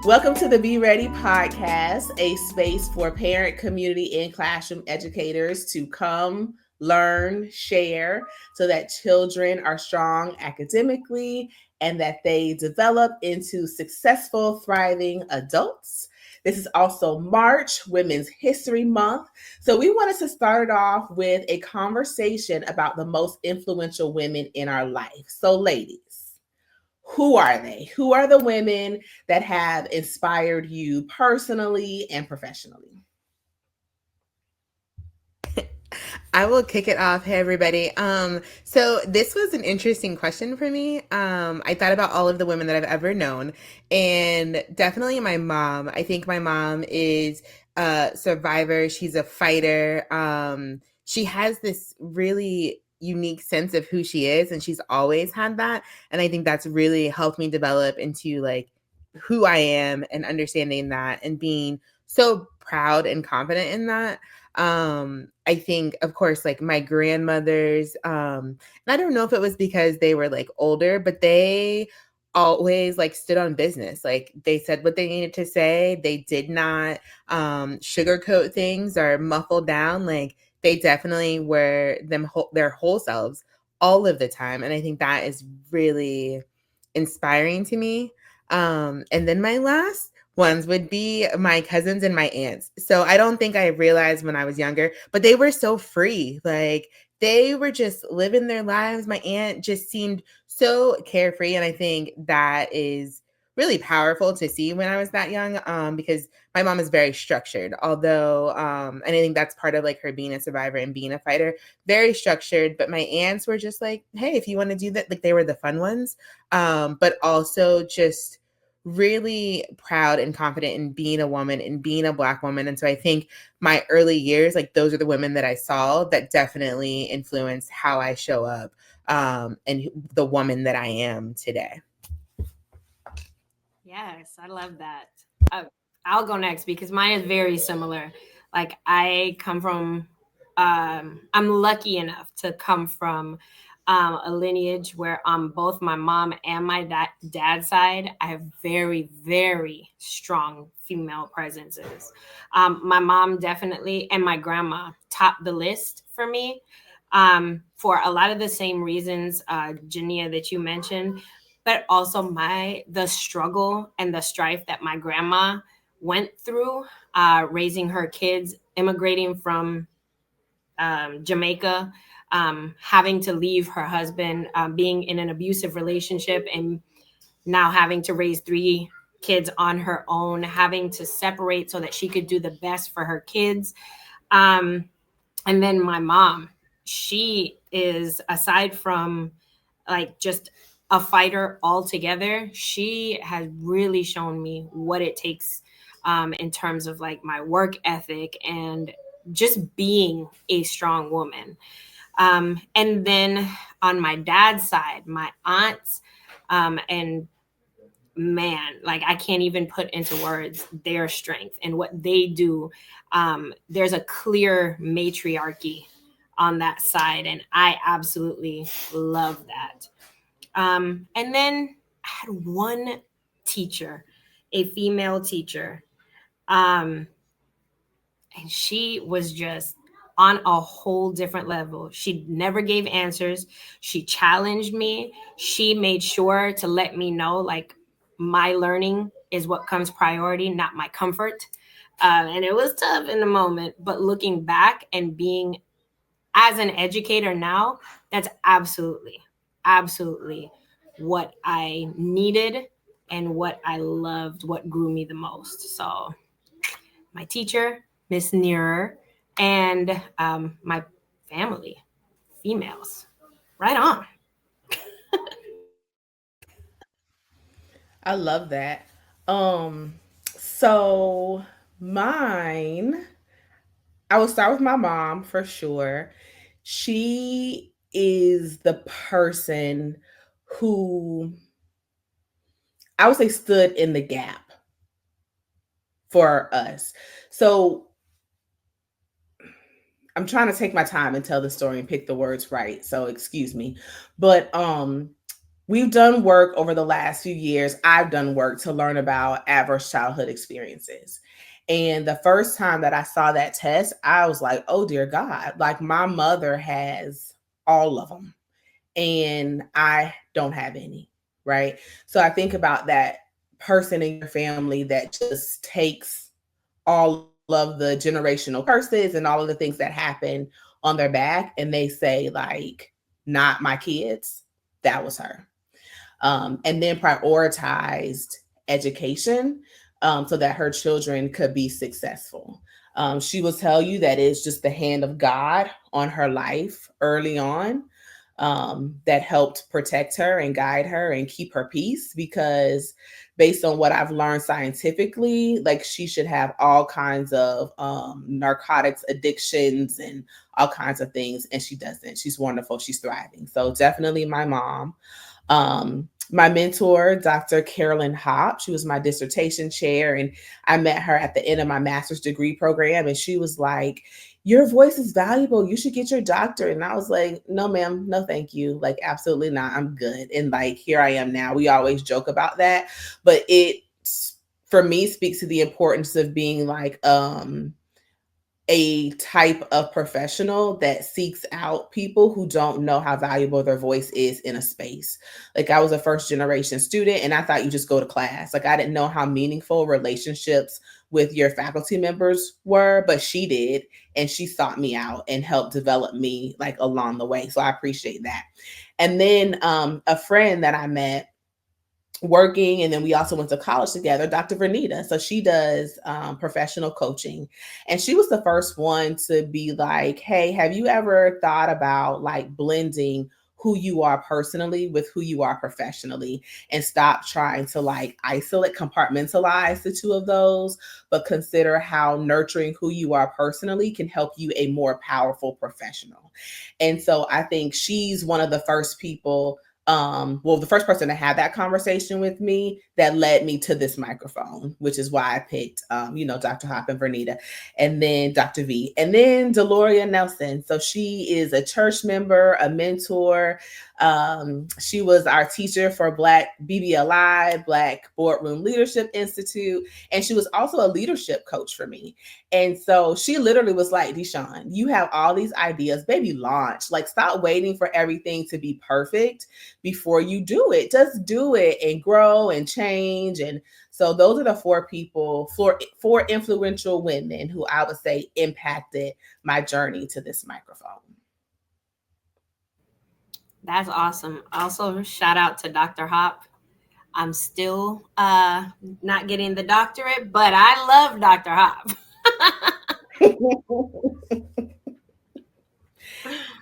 Welcome to the Be Ready podcast, a space for parent, community, and classroom educators to come, learn, share so that children are strong academically and that they develop into successful, thriving adults. This is also March, Women's History Month. So, we wanted to start off with a conversation about the most influential women in our life. So, ladies, who are they? Who are the women that have inspired you personally and professionally? I will kick it off. Hey, everybody. So this was an interesting question for me. I thought about all of the women that I've ever known, and definitely my mom. I think my mom is a survivor. She's a fighter. She has this really unique sense of who she is, and she's always had that. And I think that's really helped me develop into like who I am and understanding that and being so proud and confident in that. I think of course like my grandmothers, and I don't know if it was because they were like older, but they always like stood on business. Like they said what they needed to say. They did not sugarcoat things or muffle down. Like they definitely were their whole selves all of the time, and I think that is really inspiring to me. And then my last ones would be my cousins and my aunts. So I don't think I realized when I was younger, but they were so free. Like they were just living their lives. My aunt just seemed so carefree. And I think that is really powerful to see when I was that young, because my mom is very structured, although, and I think that's part of like her being a survivor and being a fighter, very structured. But my aunts were just like, hey, if you want to do that, like they were the fun ones, but also just really proud and confident in being a woman and being a Black woman. And so I think my early years, like those are the women that I saw that definitely influenced how I show up, and the woman that I am today. Yes, I love that. Uh, I'll go next because mine is very similar. Like I come from, I'm lucky enough to come from a lineage where on both my mom and my dad's side, I have very, very strong female presences. My mom definitely, and my grandma topped the list for me, for a lot of the same reasons, Jania, that you mentioned, but also the struggle and the strife that my grandma went through, raising her kids, immigrating from Jamaica, having to leave her husband, being in an abusive relationship, and now having to raise three kids on her own, having to separate so that she could do the best for her kids. Um, and then my mom, she is, aside from like just a fighter altogether, she has really shown me what it takes, in terms of like my work ethic and just being a strong woman. And then on my dad's side, my aunts, and man, like I can't even put into words their strength and what they do. There's a clear matriarchy on that side, and I absolutely love that. And then I had one teacher, a female teacher, um, and she was just on a whole different level. She never gave answers. She challenged me. She made sure to let me know, like, my learning is what comes priority, not my comfort. And it was tough in the moment, but looking back and being as an educator now, that's absolutely, absolutely what I needed and what I loved, what grew me the most. So, my teacher, Miss Nearer, and my family, females. Right on. I love that. Um, so mine, I will start with my mom for sure. She is the person who I would say stood in the gap for us. So I'm trying to take my time and tell the story and pick the words right. So excuse me. But we've done work over the last few years. I've done work to learn about adverse childhood experiences. And the first time that I saw that test, I was like, oh dear God, like my mother has all of them and I don't have any, right? So I think about that person in your family that just takes all of the generational curses and all of the things that happen on their back and they say, like, not my kids. That was her. And then prioritized education so that her children could be successful. She will tell you that it's just the hand of God on her life early on that helped protect her and guide her and keep her peace because based on what I've learned scientifically, like she should have all kinds of narcotics addictions and all kinds of things, and she doesn't. She's wonderful. She's thriving. So definitely my mom. My mentor, Dr. Carolyn Hopp, she was my dissertation chair, and I met her at the end of my master's degree program, and she was like, your voice is valuable. You should get your doctorate. And I was like, no, ma'am, no, thank you. Like, absolutely not. I'm good. And like, here I am now. We always joke about that, but it, for me, speaks to the importance of being like, a type of professional that seeks out people who don't know how valuable their voice is in a space. Like I was a first generation student and I thought you just go to class. Like I didn't know how meaningful relationships with your faculty members were, but she did and she sought me out and helped develop me like along the way. So I appreciate that. And then a friend that I met working and then we also went to college together, Dr. Vernita. So she does professional coaching and she was the first one to be like, hey, have you ever thought about like blending who you are personally with who you are professionally and stop trying to like isolate, compartmentalize the two of those, but consider how nurturing who you are personally can help you a more powerful professional. And so I think she's one of the first people, well, the first person to have that conversation with me that led me to this microphone, which is why I picked, Dr. Hop and Vernita, and then Dr. V, and then Deloria Nelson. So she is a church member, a mentor. She was our teacher for Black BBLI, Black Boardroom Leadership Institute, and she was also a leadership coach for me. And so she literally was like, Deshawn, you have all these ideas, baby, launch. Like, stop waiting for everything to be perfect before you do it. Just do it and grow and change. And so those are the four people, four influential women who I would say impacted my journey to this microphone. That's awesome. Also, shout out to Dr. Hop. I'm still not getting the doctorate, but I love Dr. Hop.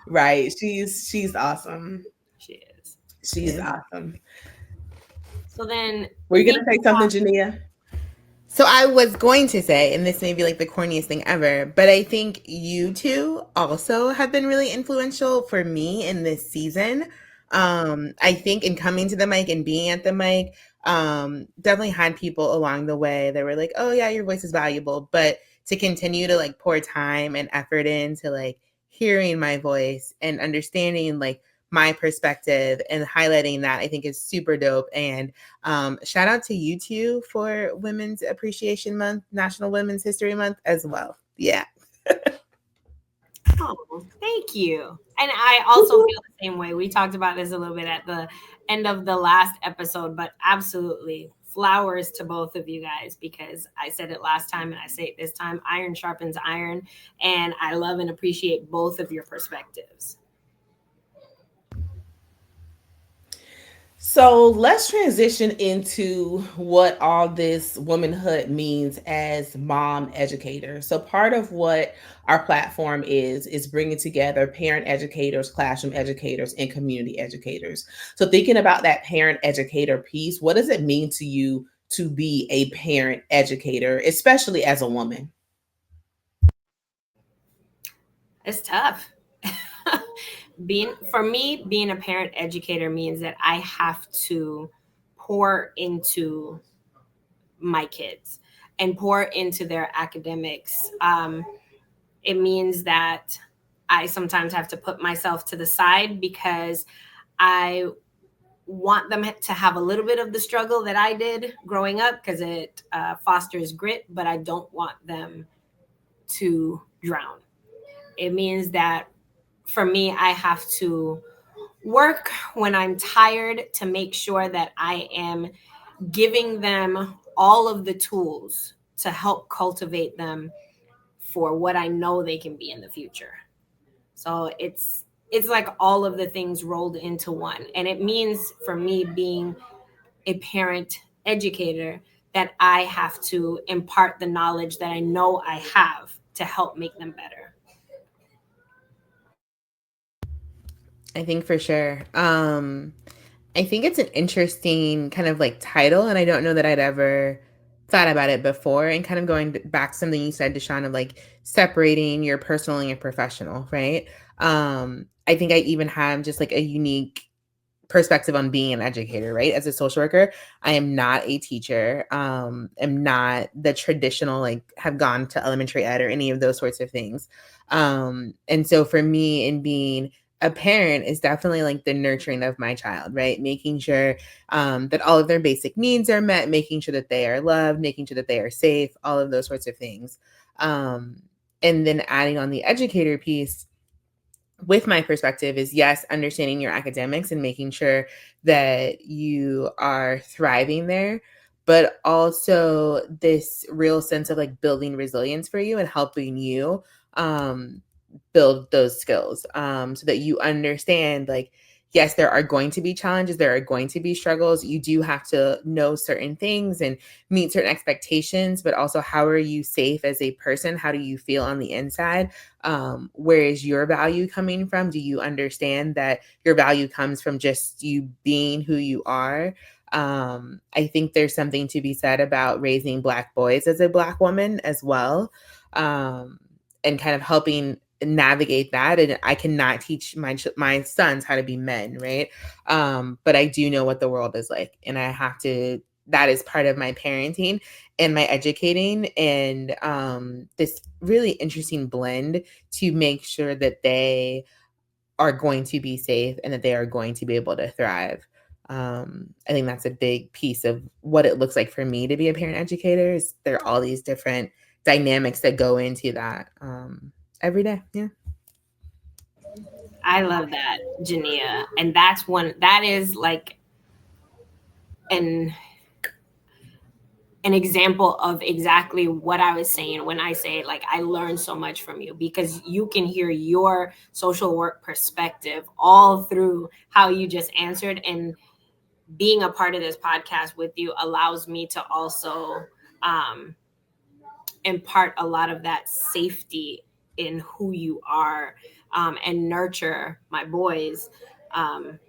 Right. She's awesome. She is. She's awesome. So then, Were you gonna say something, Jania? So I was going to say, and this may be like the corniest thing ever, but I think you two also have been really influential for me in this season. I think in coming to the mic and being at the mic, definitely had people along the way that were like, oh yeah, your voice is valuable, but to continue to like pour time and effort into like hearing my voice and understanding like my perspective and highlighting that, I think is super dope. And shout out to you two for Women's Appreciation Month, National Women's History Month as well. Yeah. Oh, thank you. And I also feel the same way. We talked about this a little bit at the end of the last episode, but absolutely flowers to both of you guys because I said it last time and I say it this time, iron sharpens iron, and I love and appreciate both of your perspectives. So let's transition into what all this womanhood means as mom educators. So part of what our platform is bringing together parent educators, classroom educators, and community educators. So thinking about that parent educator piece, what does it mean to you to be a parent educator, especially as a woman? It's tough. Being a parent educator means that I have to pour into my kids and pour into their academics. It means that I sometimes have to put myself to the side because I want them to have a little bit of the struggle that I did growing up because it fosters grit, but I don't want them to drown. It means that for me, I have to work when I'm tired to make sure that I am giving them all of the tools to help cultivate them for what I know they can be in the future. So it's like all of the things rolled into one. And it means for me being a parent educator that I have to impart the knowledge that I know I have to help make them better. I think for sure. I think it's an interesting kind of like title, and I don't know that I'd ever thought about it before. And kind of going back to something you said, Deshaun, of like separating your personal and your professional, right? I think I even have just like a unique perspective on being an educator, right? As a social worker, I am not a teacher. Am not the traditional like have gone to elementary ed or any of those sorts of things. And so for me in being a parent is definitely like the nurturing of my child, right? Making sure that all of their basic needs are met, making sure that they are loved, making sure that they are safe, all of those sorts of things. Um, and then adding on the educator piece with my perspective is yes, understanding your academics and making sure that you are thriving there, but also this real sense of like building resilience for you and helping you um, build those skills so that you understand like, yes, there are going to be challenges, there are going to be struggles. You do have to know certain things and meet certain expectations, but also how are you safe as a person? How do you feel on the inside? Where is your value coming from? Do you understand that your value comes from just you being who you are? I think there's something to be said about raising Black boys as a Black woman as well, and kind of helping navigate that. And I cannot teach my sons how to be men, right? But I do know what the world is like, and I have to. That is part of my parenting and my educating, and this really interesting blend to make sure that they are going to be safe and that they are going to be able to thrive. I think that's a big piece of what it looks like for me to be a parent educator. Is there are all these different dynamics that go into that every day. Yeah. I love that, Jania. And that's one that is like an an example of exactly what I was saying when I say like I learned so much from you because you can hear your social work perspective all through how you just answered, and being a part of this podcast with you allows me to also um, impart a lot of that safety in who you are, and nurture my boys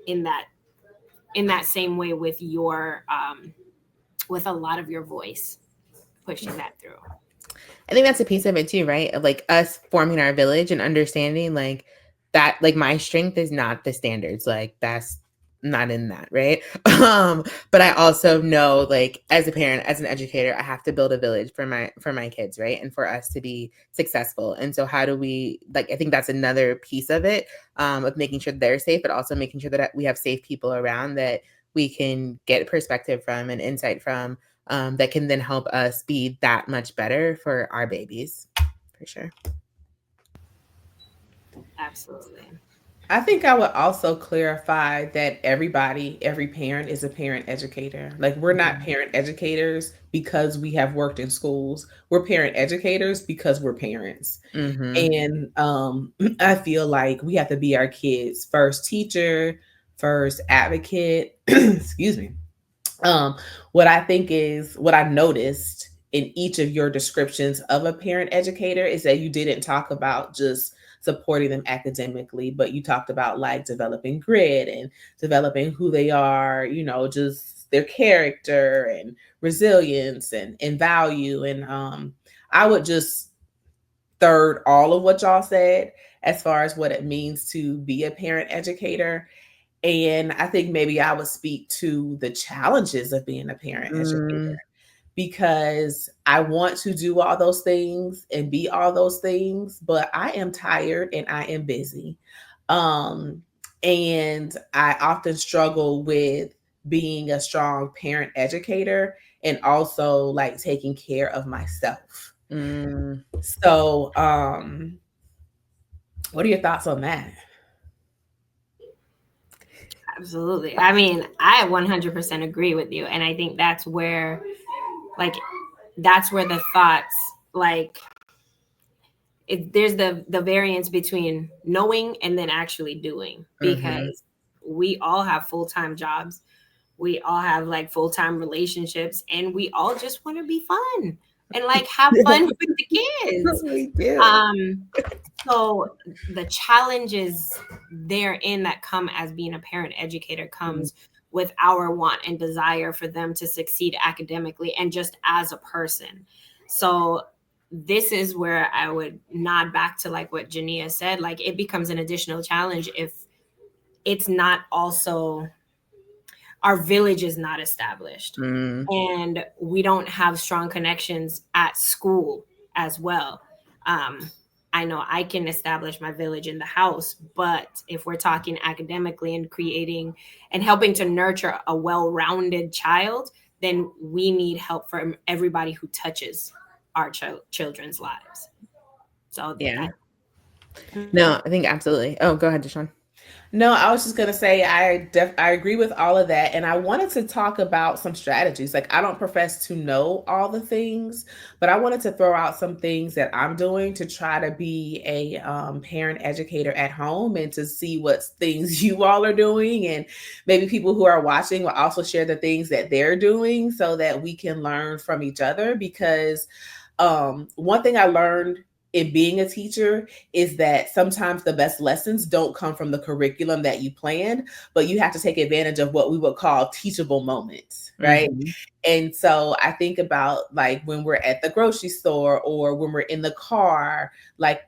in that same way with your with a lot of your voice pushing that through. I think that's a piece of it too, right? Of like us forming our village and understanding like that, like my strength is not the standards. Like that's not in that, right? But I also know like as a parent, as an educator, I have to build a village for my kids, right? And for us to be successful. And so how do we like I think that's another piece of it, of making sure they're safe, but also making sure that we have safe people around that we can get perspective from and insight from, that can then help us be that much better for our babies, for sure. Absolutely. I think I would also clarify that every parent is a parent educator. Like, we're not Mhm. parent educators because we have worked in schools. We're parent educators because we're parents. Mhm. And I feel like we have to be our kids' first teacher, first advocate. Excuse me. Um, what I think is what I noticed in each of your descriptions of a parent educator is that you didn't talk about just supporting them academically, but you talked about like developing grit and developing who they are, just their character and resilience and value. And I would just third all of what y'all said as far as what it means to be a parent educator. And I think maybe I would speak to the challenges of being a parent educator Mm. because I want to do all those things and be all those things, but I am tired and I am busy. Um, And I often struggle with being a strong parent educator and also like taking care of myself. Mm. So, what are your thoughts on that? Absolutely. I mean, I 100% agree with you. And I think that's where, like, that's where the thoughts, like, there's the variance between knowing and then actually doing, Mm-hmm. because we all have full-time jobs, we all have like full-time relationships, and we all just want to be fun and like have fun with the kids. We do. um so the challenges therein that come as being a parent educator comes with our want and desire for them to succeed academically and just as a person. So this is where I would nod back to like what Jania said. Like, it becomes an additional challenge if it's not also, our village is not established, Mm. and we don't have strong connections at school as well. um, I know I can establish my village in the house, but if we're talking academically and creating and helping to nurture a well-rounded child, then we need help from everybody who touches our children's lives. So Yeah. that. No, I think absolutely. Oh, go ahead, Deshaun. No, I was just gonna say I agree with all of that, and I wanted to talk about some strategies. Like I don't profess to know all the things, but I wanted to throw out some things that I'm doing to try to be a parent educator at home and to see what things you all are doing, and maybe people who are watching will also share the things that they're doing so that we can learn from each other. Because one thing I learned in being a teacher is that sometimes the best lessons don't come from the curriculum that you planned, but you have to take advantage of what we would call teachable moments, right? Mm-hmm. And so I think about like when we're at the grocery store or when we're in the car, like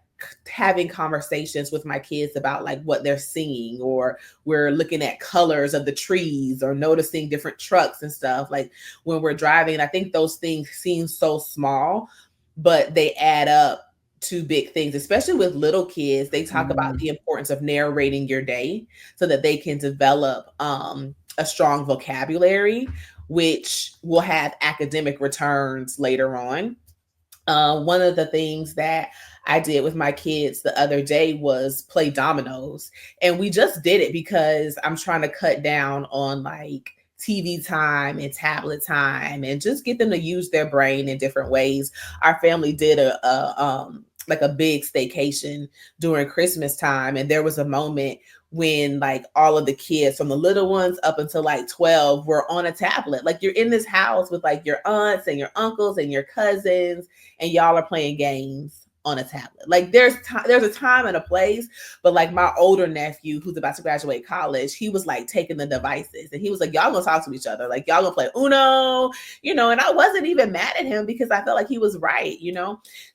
having conversations with my kids about like what they're seeing, or we're looking at colors of the trees or noticing different trucks and stuff like when we're driving. I think those things seem so small, but they add up to big things, especially with little kids. They talk about Mm. the importance of narrating your day so that they can develop a strong vocabulary, which will have academic returns later on. One of the things that I did with my kids the other day was play dominoes. And we just did it because I'm trying to cut down on like TV time and tablet time and just get them to use their brain in different ways. Our family did a like a big staycation during Christmas time, and there was a moment when like all of the kids from the little ones up until like 12 were on a tablet. Like you're in this house with like your aunts and your uncles and your cousins, and y'all are playing games on a tablet. Like there's a time and a place, but like my older nephew who's about to graduate college, he was like taking the devices and he was like, y'all gonna talk to each other, like y'all gonna play Uno, and I wasn't even mad at him because I felt like he was right.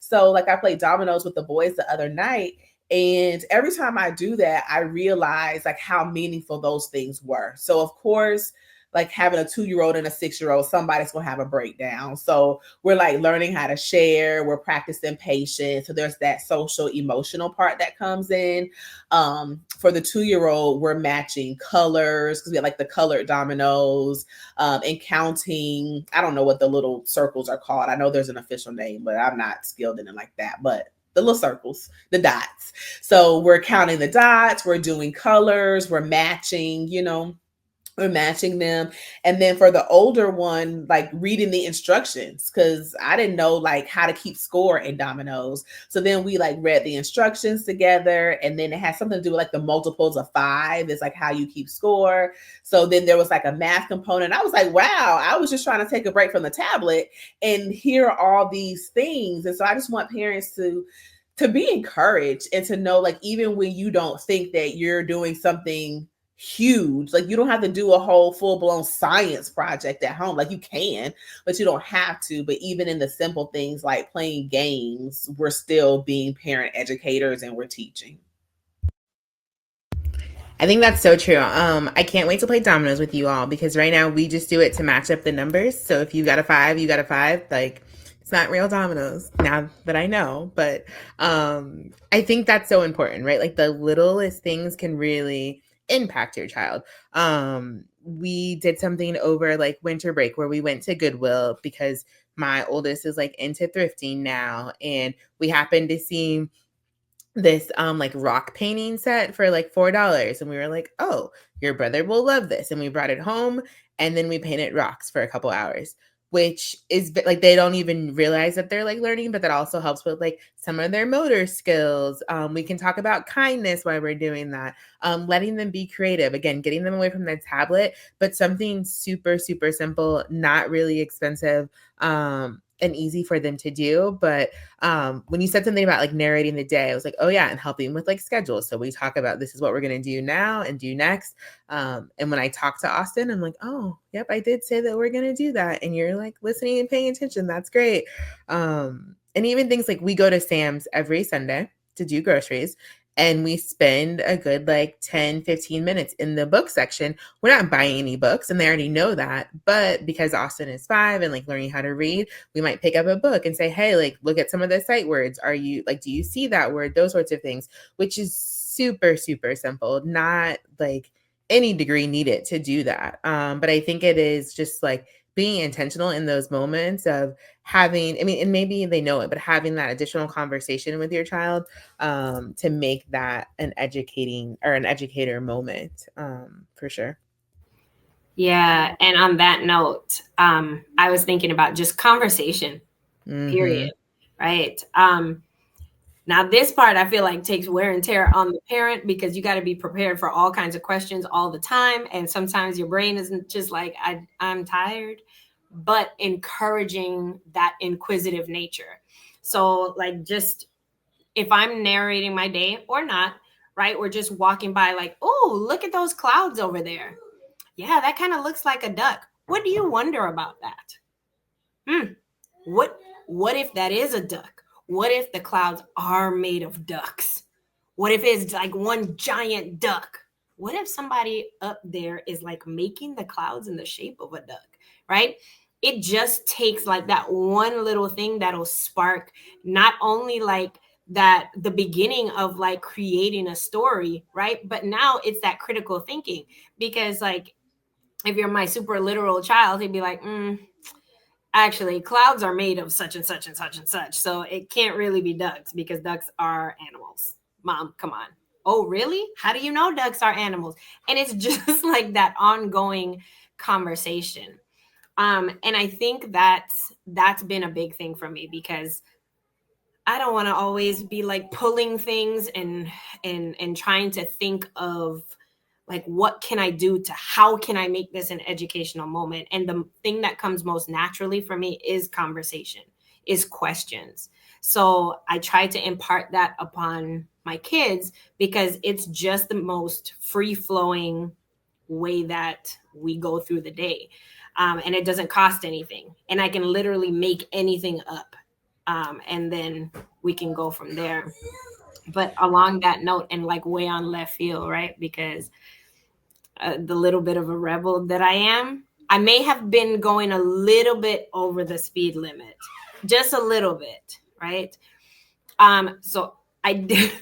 So like I played dominoes with the boys the other night, and every time I do that, I realize like how meaningful those things were. So of course, like having a 2-year-old and a 6-year-old, somebody's gonna have a breakdown. So we're like learning how to share, we're practicing patience. So there's that social emotional part that comes in. For the 2-year-old, we're matching colors because we have like the colored dominoes, and counting. I don't know what the little circles are called. I know there's an official name, but I'm not skilled in it like that. But the little circles, the dots. So we're counting the dots, we're doing colors, we're matching them. And then for the older one, like reading the instructions, because I didn't know like how to keep score in dominoes. So then we like read the instructions together, and then it has something to do with like the multiples of 5 is like how you keep score. So then there was like a math component. I was like, wow, I was just trying to take a break from the tablet and hear all these things. And so I just want parents to be encouraged and to know like even when you don't think that you're doing something huge, like you don't have to do a whole full-blown science project at home. Like you can, but you don't have to. But even in the simple things like playing games, we're still being parent educators and we're teaching. I think that's so true. I can't wait to play dominoes with you all because right now we just do it to match up the numbers. So if you got a 5, you got a 5. Like it's not real dominoes now that I know, but I think that's so important, right? Like the littlest things can really impact your child. We did something over like winter break where we went to Goodwill because my oldest is like into thrifting now, and we happened to see this like rock painting set for like $4, and we were like, oh, your brother will love this, and we brought it home, and then we painted rocks for a couple hours, which is like they don't even realize that they're like learning, but that also helps with like some of their motor skills. We can talk about kindness while we're doing that. Letting them be creative, again, getting them away from their tablet, but something super super simple, not really expensive, and easy for them to do. But when you said something about like narrating the day, I was like, oh yeah, and helping with like schedules. So we talk about this is what we're gonna do now and do next. And when I talk to Austin, I'm like, oh, yep, I did say that we're gonna do that. And you're like listening and paying attention. That's great. And even things like we go to Sam's every Sunday to do groceries, and we spend a good like 10-15 minutes in the book section. We're not buying any books, and they already know that. But because Austin is 5 and like learning how to read, we might pick up a book and say, hey, like look at some of the sight words. Are you like, do you see that word? Those sorts of things, which is super super simple, not like any degree needed to do that. But I think it is just like being intentional in those moments of having, I mean, and maybe they know it, but having that additional conversation with your child, to make that an educating or an educator moment, for sure. Yeah. And on that note, I was thinking about just conversation, Mm-hmm. period. Right. Now, this part I feel like takes wear and tear on the parent because you got to be prepared for all kinds of questions all the time. And sometimes your brain isn't just like, I'm tired, but encouraging that inquisitive nature. So, like, just if I'm narrating my day or not, right, we're just walking by, like, oh, look at those clouds over there. Yeah, that kind of looks like a duck. What do you wonder about that? Hmm. What what if that is a duck? What if the clouds are made of ducks? What if it's like one giant duck? What if somebody up there is like making the clouds in the shape of a duck, right? It just takes like that one little thing that'll spark not only like that the beginning of like creating a story, right? But now it's that critical thinking because like if you're my super literal child, he'd be like, actually, clouds are made of such and such and such and such. So it can't really be ducks because ducks are animals. Mom, come on. Oh, really? How do you know ducks are animals? And it's just like that ongoing conversation. And I think that's been a big thing for me because I don't want to always be like pulling things and trying to think of like what can I do to how can I make this an educational moment? And the thing that comes most naturally for me is conversation, is questions. So I try to impart that upon my kids because it's just the most free flowing way that we go through the day. And it doesn't cost anything. And I can literally make anything up. And then we can go from there. But along that note, and like way on left field, right? Because the little bit of a rebel that I am, I may have been going a little bit over the speed limit, just a little bit, right? So I did,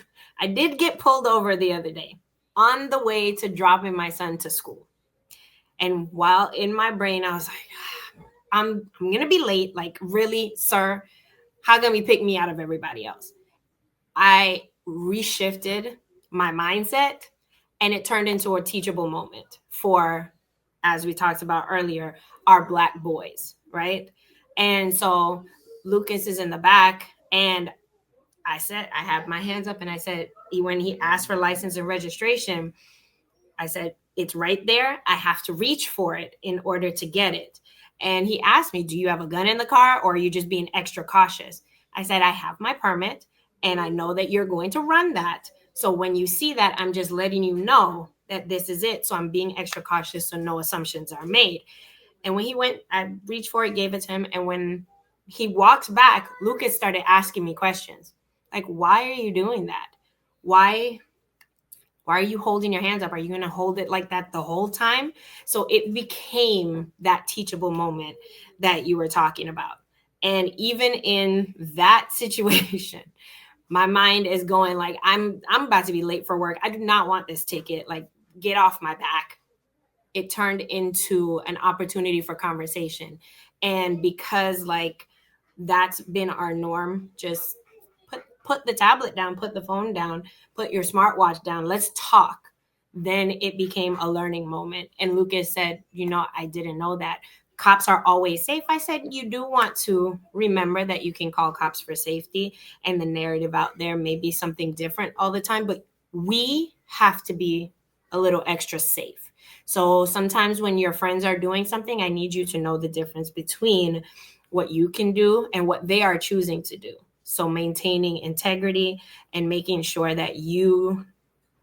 I did get pulled over the other day on the way to dropping my son to school, and while in my brain I was like, I'm gonna be late. Like, really, sir? How can we pick me out of everybody else? I reshifted my mindset and it turned into a teachable moment for, as we talked about earlier, our Black boys, right? And so Lucas is in the back and I said, I have my hands up and I said, when he asked for license and registration, I said, it's right there. I have to reach for it in order to get it. And he asked me, do you have a gun in the car or are you just being extra cautious? I said, I have my permit and I know that you're going to run that. So when you see that, I'm just letting you know that this is it. So I'm being extra cautious so no assumptions are made. And when he went, I reached for it, gave it to him. And when he walked back, Lucas started asking me questions like, why are you doing that? Why are you holding your hands up? Are you going to hold it like that the whole time? So it became that teachable moment that you were talking about. And even in that situation, my mind is going like, I'm about to be late for work. I do not want this ticket. Like, get off my back. It turned into an opportunity for conversation. And because like that's been our norm, just put the tablet down, put the phone down, put your smartwatch down, let's talk. Then it became a learning moment. And Lucas said, I didn't know that cops are always safe. I said, you do want to remember that you can call cops for safety, and the narrative out there may be something different all the time, but we have to be a little extra safe. So sometimes when your friends are doing something, I need you to know the difference between what you can do and what they are choosing to do. So maintaining integrity and making sure that you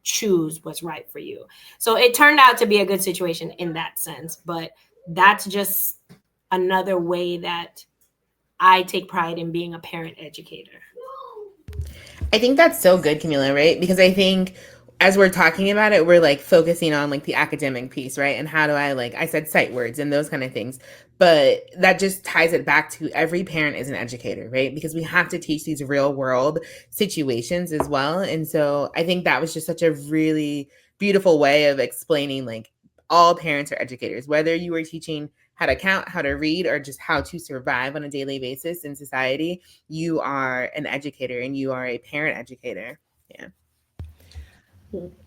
choose what's right for you. So it turned out to be a good situation in that sense, but that's just another way that I take pride in being a parent educator. I think that's so good, Camila, right? Because I think as we're talking about it, we're like focusing on like the academic piece, right? And how do I I said sight words and those kind of things. But that just ties it back to every parent is an educator, right? Because we have to teach these real world situations as well. And so I think that was just such a really beautiful way of explaining like all parents are educators, whether you were teaching how to count, how to read, or just how to survive on a daily basis in society. You are an educator and you are a parent educator. Yeah.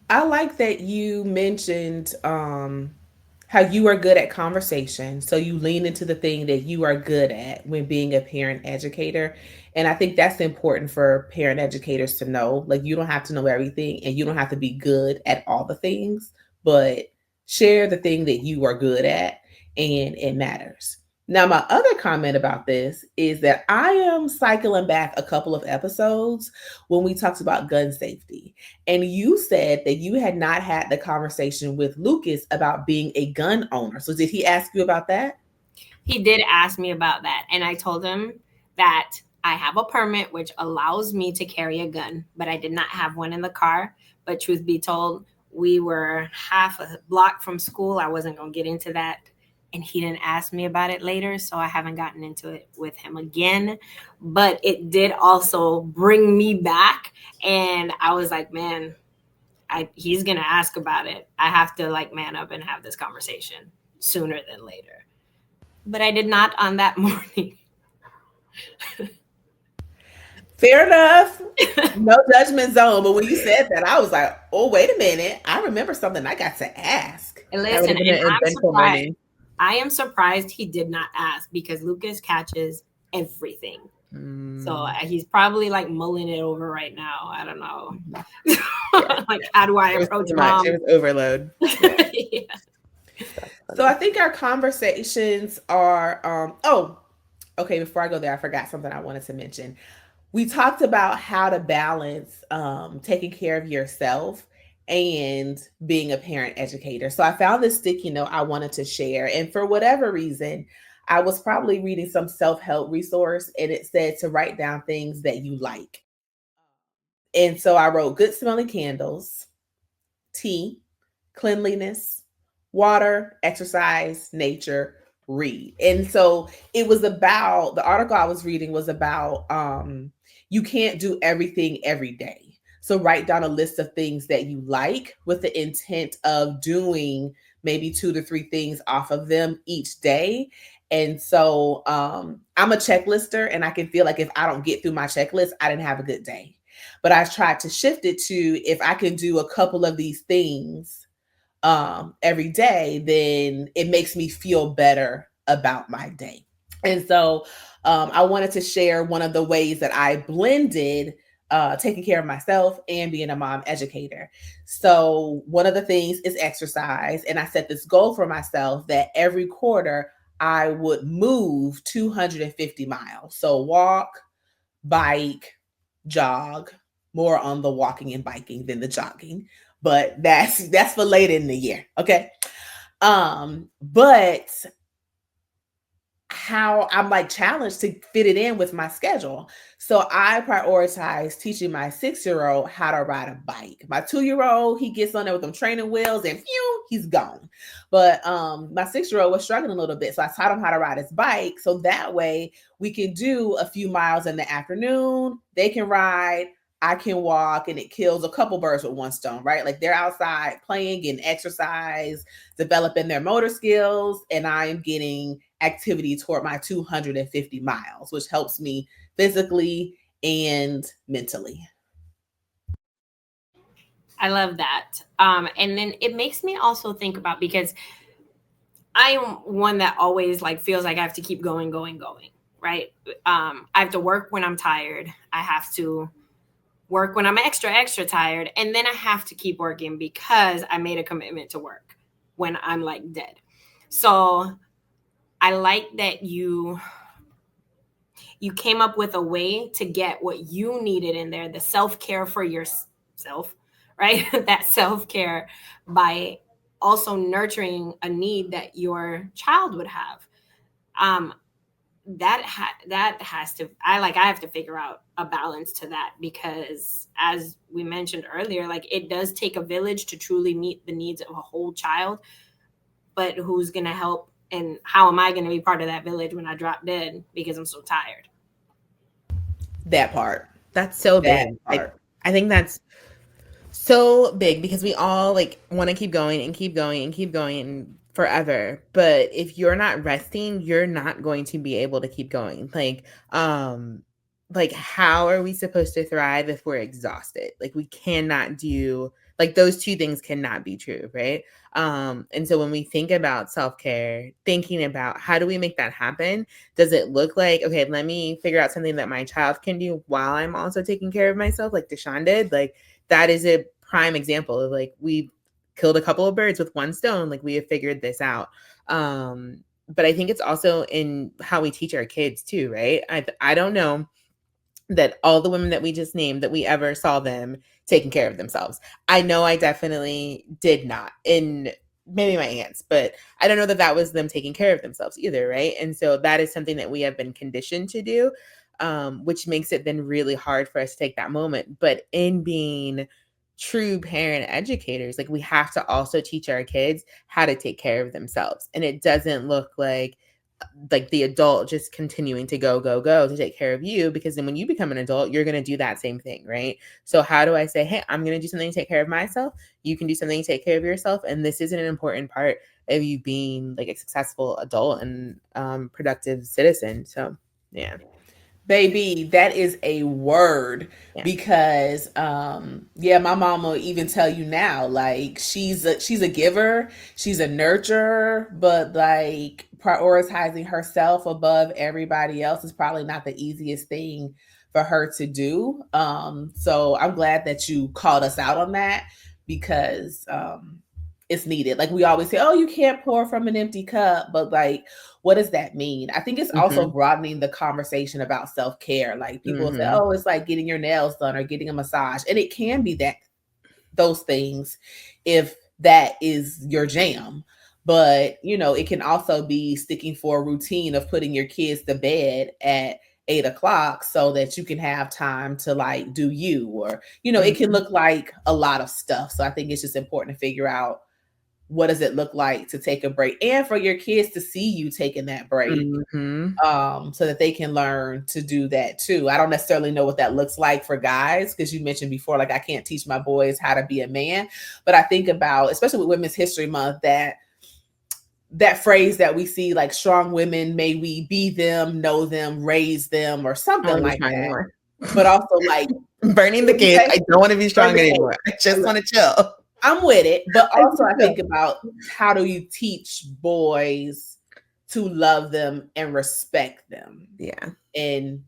I like that you mentioned how you are good at conversation. So you lean into the thing that you are good at when being a parent educator. And I think that's important for parent educators to know. Like, you don't have to know everything and you don't have to be good at all the things, but share the thing that you are good at and it matters. Now, my other comment about this is that I am cycling back a couple of episodes when we talked about gun safety. And you said that you had not had the conversation with Lucas about being a gun owner. So did he ask you about that? He did ask me about that, and I told him that I have a permit which allows me to carry a gun, but I did not have one in the car. But truth be told, we were half a block from school. I wasn't going to get into that. And he didn't ask me about it later, so I haven't gotten into it with him again. But it did also bring me back. And I was like, man, he's going to ask about it. I have to like man up and have this conversation sooner than later. But I did not on that morning. Fair enough. No judgment zone. But when you said that, I was like, oh, wait a minute. I remember something I got to ask. And That would listen, have been and an I'm eventful surprised. morning. I am surprised he did not ask because Lucas catches everything. So he's probably like mulling it over right now. I don't know. Like, how do I approach mom? It was overload. Yeah. So I think our conversations are okay, before I go there, I forgot something I wanted to mention. We talked about how to balance taking care of yourself and being a parent educator. So I found this sticky note I wanted to share. And for whatever reason, I was probably reading some self help resource and it said to write down things that you like. And so I wrote good smelling candles, tea, cleanliness, water, exercise, nature, read. And so it was about the article I was reading was about you can't do everything every day. So write down a list of things that you like with the intent of doing maybe 2 to 3 things off of them each day. And so I'm a checklister and I can feel like if I don't get through my checklist, I didn't have a good day. But I tried to shift it to if I can do a couple of these things every day, then it makes me feel better about my day. And so I wanted to share one of the ways that I blended taking care of myself and being a mom educator. So one of the things is exercise. And I set this goal for myself that every quarter I would move 250 miles. So walk, bike, jog, more on the walking and biking than the jogging, but that's for later in the year. Okay. But how I'm like challenged to fit it in with my schedule. So I prioritize teaching my 6-year-old how to ride a bike. My 2-year-old, he gets on there with them training wheels and phew, he's gone. But my 6-year-old was struggling a little bit. So I taught him how to ride his bike. So that way we can do a few miles in the afternoon. They can ride. I can walk, and it kills a couple birds with one stone, right? Like they're outside playing and exercise, developing their motor skills, and I'm getting activity toward my 250 miles, which helps me physically and mentally. I love that. And then it makes me also think about, because I am one that always like feels like I have to keep going, going, going. Right. I have to work when I'm tired. I have to work when I'm extra, extra tired. And then I have to keep working because I made a commitment to work when I'm like dead. So I like that you came up with a way to get what you needed in there, the self-care for yourself, right? That self-care by also nurturing a need that your child would have. Um, that has to, I have to figure out a balance to that, because as we mentioned earlier, like it does take a village to truly meet the needs of a whole child. But who's going to help, and how am I going to be part of that village when I drop dead because I'm so tired? That part. That's so That big. part. I think that's so big because we all like want to keep going and keep going and keep going forever. But if you're not resting, you're not going to be able to keep going. Like how are we supposed to thrive if we're exhausted? Like we cannot do, like those two things cannot be true, right? And so when we think about self-care, thinking about how do we make that happen? Does it look like, okay, let me figure out something that my child can do while I'm also taking care of myself, like Deshaun did? Like that is a prime example of like we killed a couple of birds with one stone. Like we have figured this out. But I think it's also in how we teach our kids too, right? I don't know that all the women that we just named that we ever saw them taking care of themselves. I know I definitely did not, in maybe my aunts, but I don't know that that was them taking care of themselves either, right? And so that is something that we have been conditioned to do, which makes it then really hard for us to take that moment. But in being true parent educators, like we have to also teach our kids how to take care of themselves. And it doesn't look like the adult just continuing to go, go, go to take care of you, because then when you become an adult, you're going to do that same thing, right? So how do I say, hey, I'm going to do something to take care of myself. You can do something to take care of yourself. And this is an important part of you being like a successful adult and productive citizen. So yeah. Baby, that is a word, Yeah. because yeah, my mom will even tell you now, like she's a giver, she's a nurturer, but like prioritizing herself above everybody else is probably not the easiest thing for her to do. So I'm glad that you called us out on that, because it's needed. Like we always say, oh, you can't pour from an empty cup, but like what does that mean? I think it's also Mm-hmm. broadening the conversation about self-care. Like people will say, Mm-hmm. oh, it's like getting your nails done or getting a massage. And it can be that, those things, if that is your jam. But you know, it can also be sticking for a routine of putting your kids to bed at 8 o'clock so that you can have time to like do you, or you know, it can Mm-hmm. look like a lot of stuff. So I think it's just important to figure out what does it look like to take a break, and for your kids to see you taking that break, Mm-hmm. so that they can learn to do that too. I don't necessarily know what that looks like for guys, because you mentioned before, like I can't teach my boys how to be a man, but I think about, especially with Women's History Month, that phrase that we see, like strong women, may we be them, know them, raise them, or I don't something want to be like strong that. anymore. But also like, Burning the what do you kids. say? I don't want to be Burn strong the anymore. I just cake. want to chill. I'm with it, but I also just I chill. think about how do you teach boys to love them and respect them Yeah. and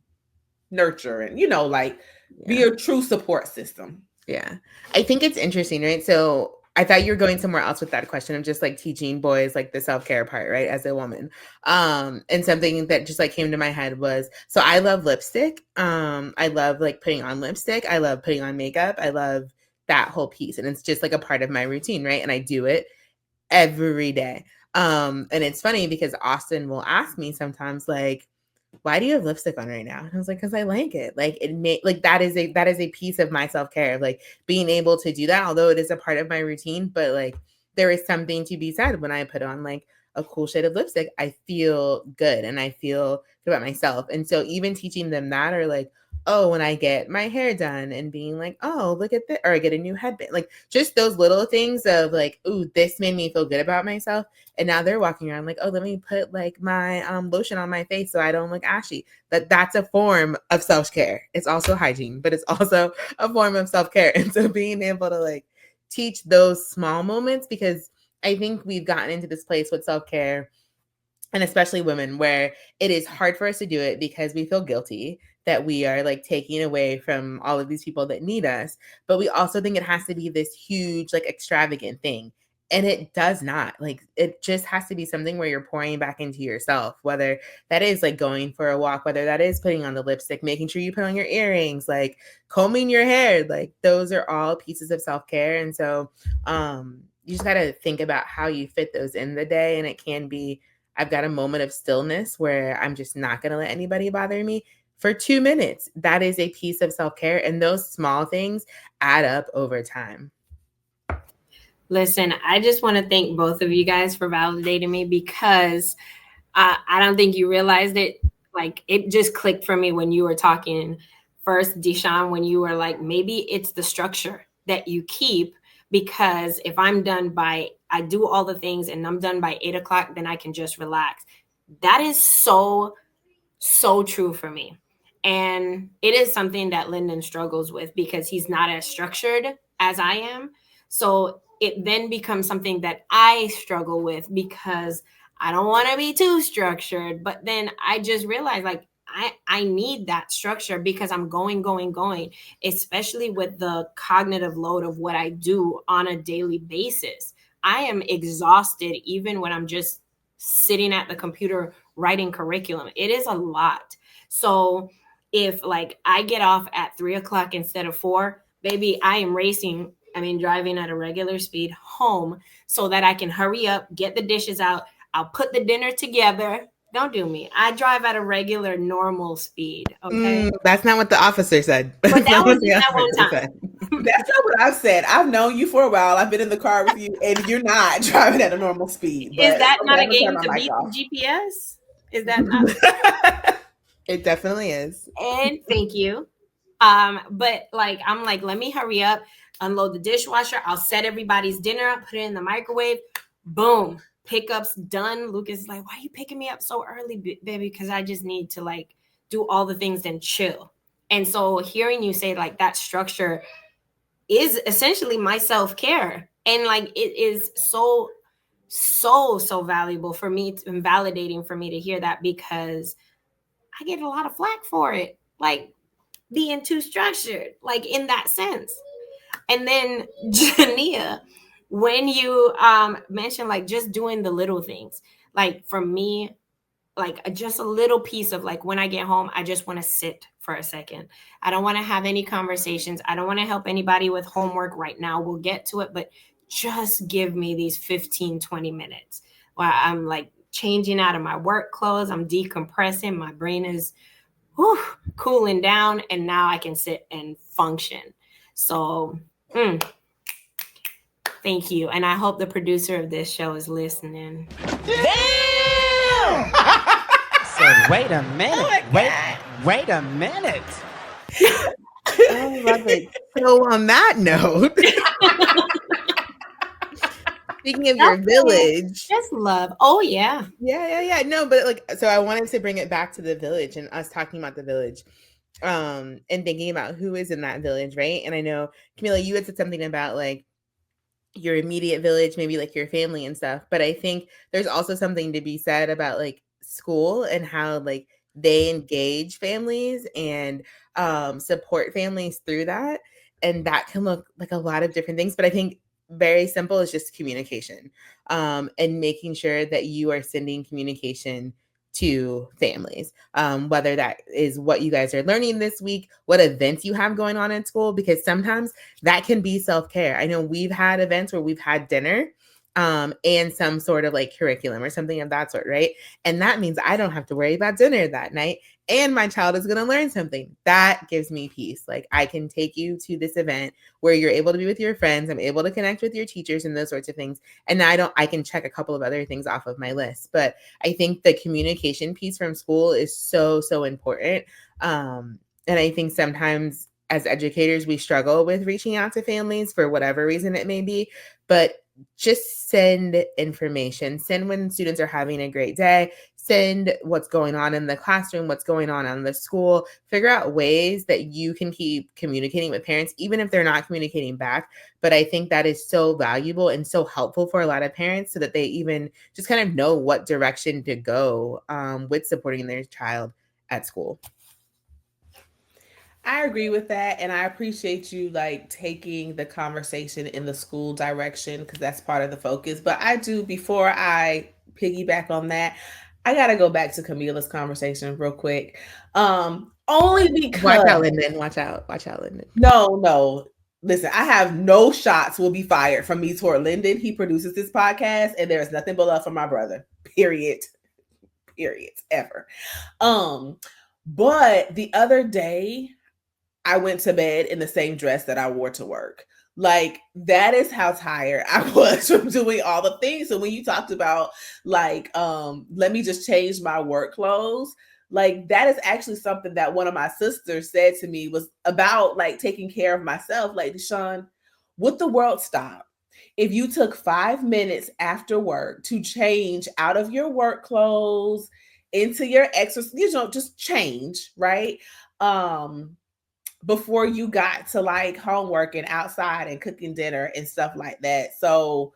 nurture, and you know, like be Yeah. a true support system. Yeah. I think it's interesting, right? So I thought you were going somewhere else with that question of just like teaching boys like the self-care part, right? As a woman. And something that just like came to my head was, so I love lipstick. I love like putting on lipstick. I love putting on makeup. I love that whole piece. And it's just like a part of my routine, right? And I do it every day. And it's funny because Austin will ask me sometimes like, why do you have lipstick on right now? And I was like, because I like it. Like it may like that is a piece of my self-care, like being able to do that, although it is a part of my routine. But like there is something to be said when I put on like a cool shade of lipstick. I feel good and I feel good about myself. And so even teaching them that, or like, oh, when I get my hair done and being like, oh, look at this, or I get a new headband. Like just those little things of like, ooh, this made me feel good about myself. And now they're walking around like, oh, let me put like my lotion on my face so I don't look ashy. That's a form of self-care. It's also hygiene, but it's also a form of self-care. And so being able to like teach those small moments, because I think we've gotten into this place with self-care, and especially women, where it is hard for us to do it because we feel guilty that we are like taking away from all of these people that need us. But we also think it has to be this huge, like extravagant thing. And it does not. Like it just has to be something where you're pouring back into yourself, whether that is like going for a walk, whether that is putting on the lipstick, making sure you put on your earrings, like combing your hair. Like those are all pieces of self-care. And so you just gotta think about how you fit those in the day. And it can be, I've got a moment of stillness where I'm just not going to let anybody bother me for 2 minutes. That is a piece of self-care. And those small things add up over time. Listen, I just want to thank both of you guys for validating me, because I don't think you realized it. Like it just clicked for me when you were talking first, Deshaun, when you were like, maybe it's the structure that you keep, because if I do all the things and I'm done by 8 o'clock, then I can just relax. That is so, so true for me. And it is something that Lyndon struggles with because he's not as structured as I am. So it then becomes something that I struggle with because I don't want to be too structured. But then I just realized like I need that structure because I'm going, especially with the cognitive load of what I do on a daily basis. I am exhausted even when I'm just sitting at the computer writing curriculum. It is a lot. So if like I get off at 3 o'clock instead of 4, baby, I am driving at a regular speed home so that I can hurry up, get the dishes out. I'll put the dinner together. Don't do me. I drive at a regular, normal speed. Okay. That's not what the officer said. But That's that not was what the just that one officer time. said. That's not what I've said. I've known you for a while. I've been in the car with you, and you're not driving at a normal speed. But Is that okay, not a I'm gonna turn game my to mic beat off. the GPS? Is that not? It definitely is. And thank you. But like I'm like, let me hurry up, unload the dishwasher. I'll set everybody's dinner up, put it in the microwave. Boom, pickups done. Lucas is like, why are you picking me up so early, baby? Because I just need to like do all the things then chill. And so hearing you say like that structure is essentially my self-care. And like it is so, so, so valuable for me and validating for me to hear that, because I get a lot of flack for it. Like being too structured, like in that sense. And then Jania, when you mentioned like just doing the little things, like for me, like just a little piece of like when I get home, I just want to sit for a second. I don't want to have any conversations. I don't want to help anybody with homework right now. We'll get to it, but just give me these 15, 20 minutes while I'm like changing out of my work clothes. I'm decompressing. My brain is cooling down, and now I can sit and function. So, thank you. And I hope the producer of this show is listening. Damn! Said, wait a minute. Wait a minute. I love it. So on that note, speaking of your village, just love. Oh yeah. Yeah. No, but like, so I wanted to bring it back to the village and us talking about the village, and thinking about who is in that village, right? And I know, Camila, you had said something about like your immediate village, maybe like your family and stuff. But I think there's also something to be said about like school and how like they engage families and support families through that. And that can look like a lot of different things. But I think very simple is just communication, and making sure that you are sending communication to families, whether that is what you guys are learning this week, what events you have going on in school, because sometimes that can be self-care. I know we've had events where we've had dinner, and some sort of like curriculum or something of that sort, right? And that means I don't have to worry about dinner that night, and my child is going to learn something. That gives me peace. Like I can take you to this event where you're able to be with your friends, I'm able to connect with your teachers and those sorts of things. And now I can check a couple of other things off of my list. But I think the communication piece from school is so, so important. And I think sometimes as educators, we struggle with reaching out to families for whatever reason it may be. But just send information. Send when students are having a great day. Send what's going on in the classroom, what's going on in the school. Figure out ways that you can keep communicating with parents, even if they're not communicating back. But I think that is so valuable and so helpful for a lot of parents so that they even just kind of know what direction to go with supporting their child at school. I agree with that, and I appreciate you like taking the conversation in the school direction because that's part of the focus. But I do, before I piggyback on that, I gotta go back to Camila's conversation real quick. Only Watch because out, Linden. Watch out. Watch out, Linden. no. Listen, I have no shots will be fired from me toward Lyndon. He produces this podcast, and there is nothing but love for my brother. Period. Period. Ever. Um, but the other day I went to bed in the same dress that I wore to work. Like, that is how tired I was from doing all the things. So when you talked about like, let me just change my work clothes, like that is actually something that one of my sisters said to me was about like taking care of myself. Like, Deshaun, would the world stop if you took 5 minutes after work to change out of your work clothes into your exercise, just change, right? Um, before you got to like homework and outside and cooking dinner and stuff like that. So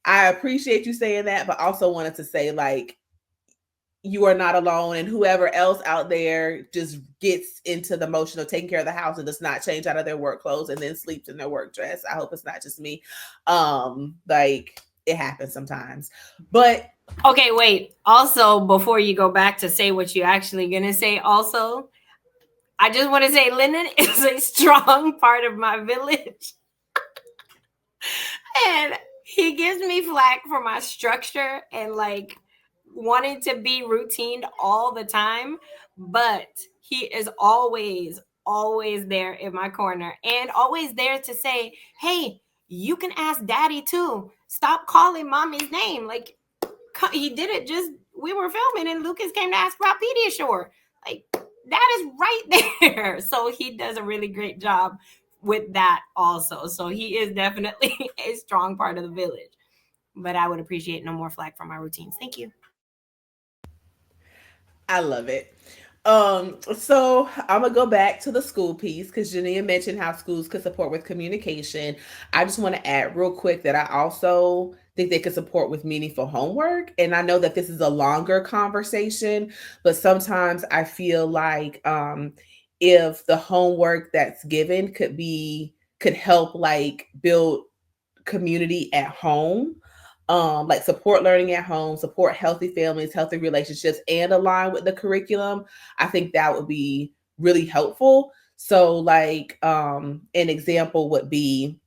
I appreciate you saying that, but also wanted to say like you are not alone, and whoever else out there just gets into the motion of taking care of the house and does not change out of their work clothes and then sleeps in their work dress. I hope it's not just me. Like it happens sometimes. But Okay, wait. Also, before you go back to say what you're actually gonna say, also, I just want to say Lennon is a strong part of my village. And he gives me flack for my structure and like wanting to be routine all the time. But he is always there in my corner and always there to say, hey, you can ask daddy too. Stop calling mommy's name. Like, he did it just, we were filming and Lucas came to ask about Pediasure. Like, that is right there. So he does a really great job with that also. So he is definitely a strong part of the village. But I would appreciate no more flack from my routines. Thank you. I love it. So I'm gonna go back to the school piece because Jania mentioned how schools could support with communication. I just want to add real quick that I also think they could support with meaningful homework. And I know that this is a longer conversation, but sometimes I feel like if the homework that's given could help like build community at home, like support learning at home, support healthy families, healthy relationships, and align with the curriculum, I think that would be really helpful. So like an example would be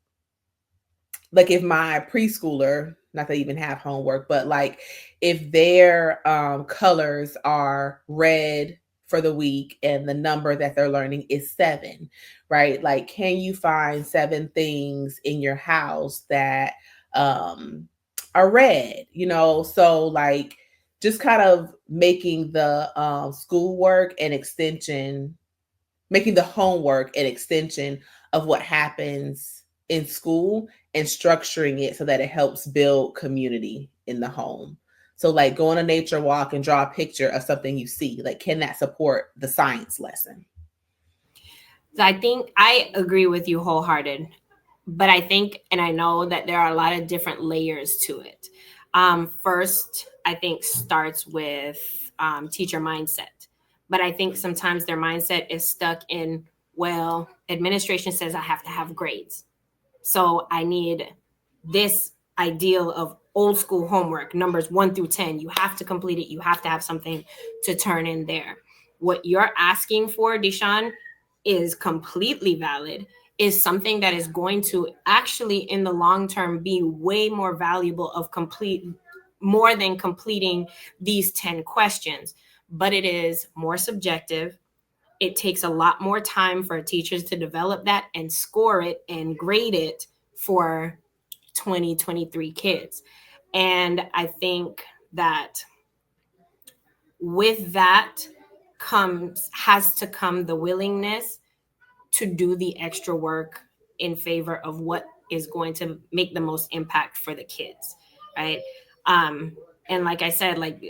like if my preschooler, not to even have homework, but like if their colors are red for the week and the number that they're learning is 7, right? Like, can you find 7 things in your house that um, are red? So like just kind of making the schoolwork an extension, making the homework an extension of what happens in school and structuring it so that it helps build community in the home. So like go on a nature walk and draw a picture of something you see. Like, can that support the science lesson? So I think I agree with you wholehearted. But I think, and I know that there are a lot of different layers to it. First, I think starts with teacher mindset. But I think sometimes their mindset is stuck in, well, administration says I have to have grades. So I need this ideal of old school homework, numbers 1 through 10. You have to complete it. You have to have something to turn in there. What you're asking for, Deshaun, is completely valid, is something that is going to actually in the long term be way more valuable of complete more than completing these 10 questions. But it is more subjective. It takes a lot more time for teachers to develop that and score it and grade it for 2023 kids. And I think that with that has to come the willingness to do the extra work in favor of what is going to make the most impact for the kids, right? um and like I said, like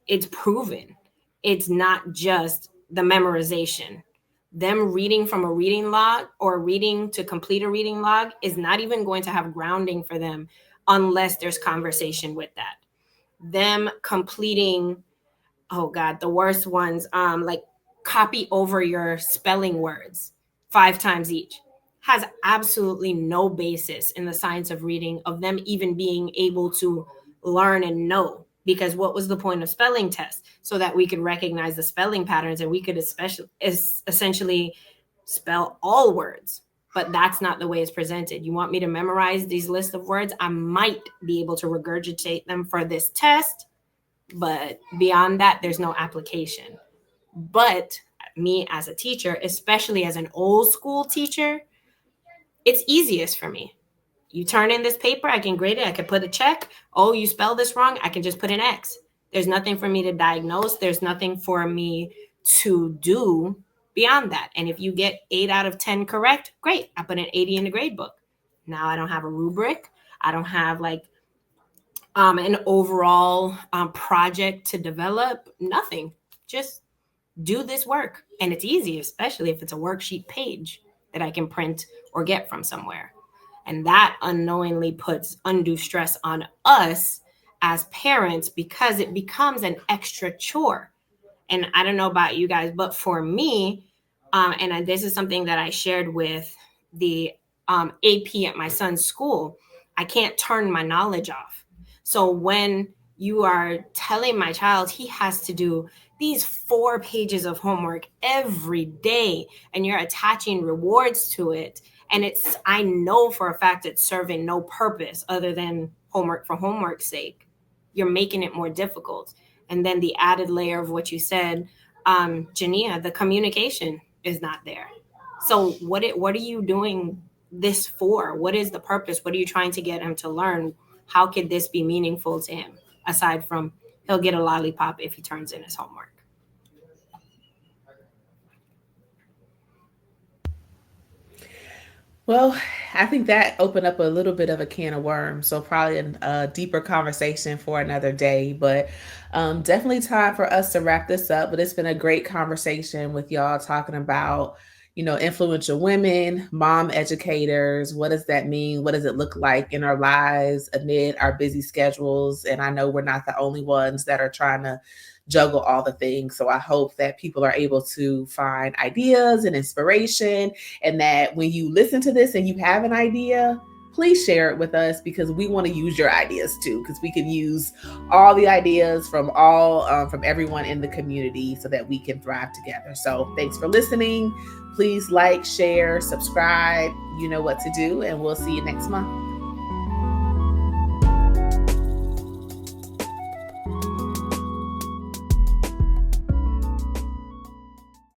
it's proven, it's not just the memorization. Them reading from a reading log or reading to complete a reading log is not even going to have grounding for them unless there's conversation with that. Them completing, oh god, the worst ones, like copy over your spelling words 5 times each, has absolutely no basis in the science of reading, of them even being able to learn and know. Because what was the point of spelling tests? So that we could recognize the spelling patterns and we could essentially spell all words. But that's not the way it's presented. You want me to memorize these lists of words? I might be able to regurgitate them for this test, but beyond that, there's no application. But me as a teacher, especially as an old school teacher, it's easiest for me. You turn in this paper, I can grade it, I can put a check. Oh, you spelled this wrong, I can just put an X. There's nothing for me to diagnose, there's nothing for me to do beyond that. And if you get 8 out of 10 correct, great, I put an 80 in the grade book. Now I don't have a rubric, I don't have like an overall project to develop, nothing. Just do this work. And it's easy, especially if it's a worksheet page that I can print or get from somewhere. And that unknowingly puts undue stress on us as parents because it becomes an extra chore. And I don't know about you guys, but for me, and this is something that I shared with the AP at my son's school, I can't turn my knowledge off. So when you are telling my child he has to do these 4 pages of homework every day and you're attaching rewards to it, and I know for a fact it's serving no purpose other than homework for homework's sake, you're making it more difficult. And then the added layer of what you said, Jania, the communication is not there. So what are you doing this for? What is the purpose? What are you trying to get him to learn? How could this be meaningful to him, aside from he'll get a lollipop if he turns in his homework? Well, I think that opened up a little bit of a can of worms. So probably a deeper conversation for another day. But definitely time for us to wrap this up. But it's been a great conversation with y'all talking about, influential women, mom educators. What does that mean? What does it look like in our lives amid our busy schedules? And I know we're not the only ones that are trying to juggle all the things. So I hope that people are able to find ideas and inspiration, and that when you listen to this and you have an idea, please share it with us, because we want to use your ideas too, because we can use all the ideas from from everyone in the community so that we can thrive together. So thanks for listening. Please like, share, subscribe. You know what to do, and we'll see you next month.